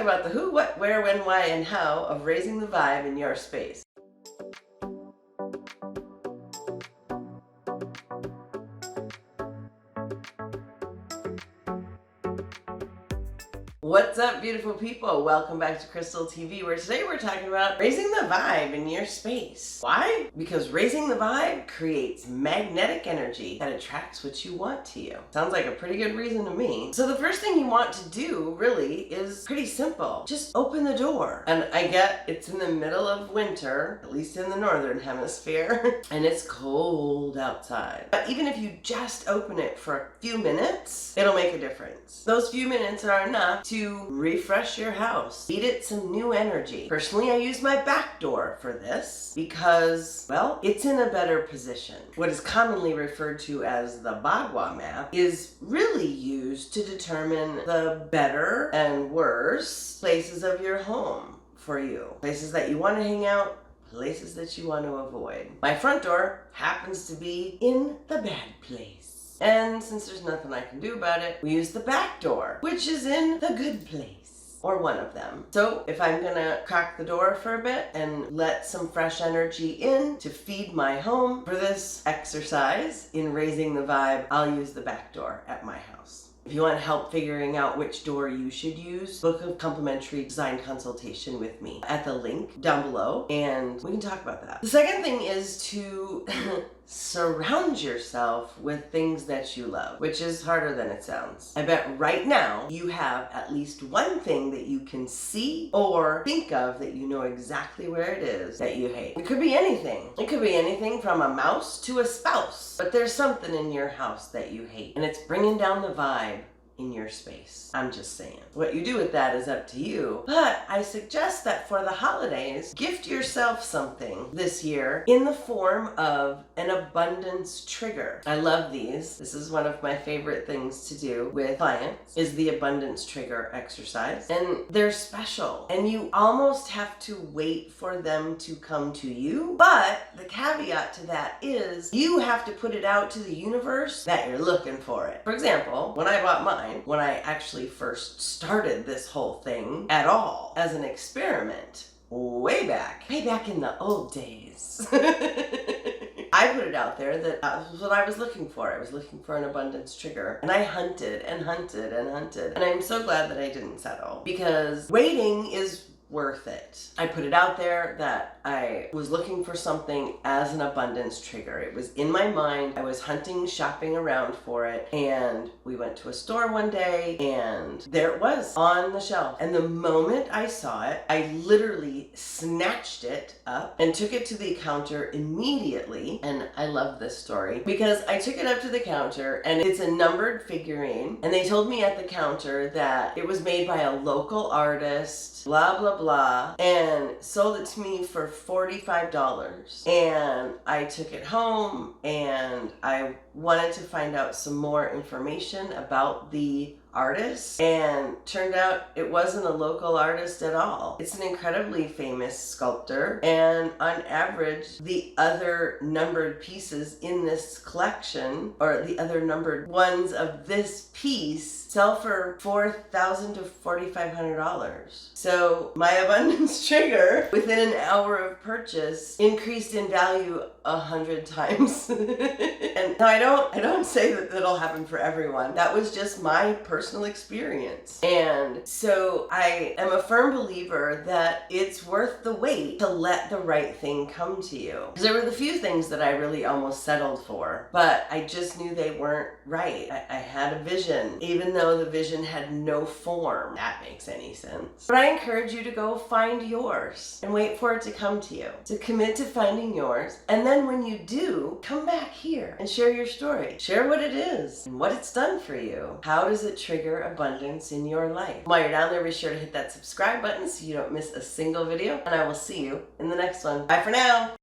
about the who, what, where, when, why, and how of raising the vibe in your space. What's up, beautiful people? Welcome back to Krystal TV, where today we're talking about raising the vibe in your space. Why? Because raising the vibe creates magnetic energy that attracts what you want to you. Sounds like a pretty good reason to me. So the first thing you want to do really is pretty simple. Just open the door. And I get it's in the middle of winter, at least in the northern hemisphere, and it's cold outside. But even if you just open it for a few minutes, it'll make a difference. Those few minutes are enough to refresh your house, feed it some new energy. Personally, I use my back door for this because, well, it's in a better position. What is commonly referred to as the Bagua map is really used to determine the better and worse places of your home for you. Places that you want to hang out, places that you want to avoid. My front door happens to be in the bad place. And since there's nothing I can do about it, we use the back door, which is in the good place, or one of them. So if I'm gonna crack the door for a bit and let some fresh energy in to feed my home for this exercise in raising the vibe, I'll use the back door at my house. If you want help figuring out which door you should use, book a complimentary design consultation with me at the link down below, and we can talk about that. The second thing is to surround yourself with things that you love, which is harder than it sounds. I bet right now you have at least one thing that you can see or think of that you know exactly where it is that you hate. It could be anything. It could be anything from a mouse to a spouse, but there's something in your house that you hate, and it's bringing down the vibe in your space. I'm just saying. What you do with that is up to you. But I suggest that for the holidays, gift yourself something this year in the form of an abundance trigger. I love these. This is one of my favorite things to do with clients, is the abundance trigger exercise. And they're special. And you almost have to wait for them to come to you. But the caveat to that is you have to put it out to the universe that you're looking for it. For example, when I bought mine, when I actually first started this whole thing at all as an experiment, way back in the old days, I put it out there that was what I was looking for. I was looking for an abundance trigger, and I hunted and hunted and hunted, and I'm so glad that I didn't settle, because waiting is worth it. I put it out there that I was looking for something as an abundance trigger. It was in my mind. I was hunting, shopping around for it, and we went to a store one day, and there it was on the shelf. And the moment I saw it, I literally snatched it up and took it to the counter immediately. And I love this story because I took it up to the counter, and it's a numbered figurine, and they told me at the counter that it was made by a local artist, blah blah blah, and sold it to me for $45. And I took it home, and I wanted to find out some more information about the artist, and turned out it wasn't a local artist at all. It's an incredibly famous sculptor, and on average the other numbered pieces in this collection, or the other numbered ones of this piece, sell for $4,000 to $4,500. So my abundance trigger within an hour of purchase increased in value 100 times. And now I don't say that that'll happen for everyone. That was just my personal experience. And so I am a firm believer that it's worth the wait to let the right thing come to you. Because there were the few things that I really almost settled for, but I just knew they weren't right. I had a vision, even though the vision had no form. That makes any sense. But I encourage you to go find yours and wait for it to come to you. So commit to finding yours, and then when you do, come back here and share your story. Share what it is and what it's done for you. How does it trigger abundance in your life? While you're down there, be sure to hit that subscribe button so you don't miss a single video, and I will see you in the next one. Bye for now.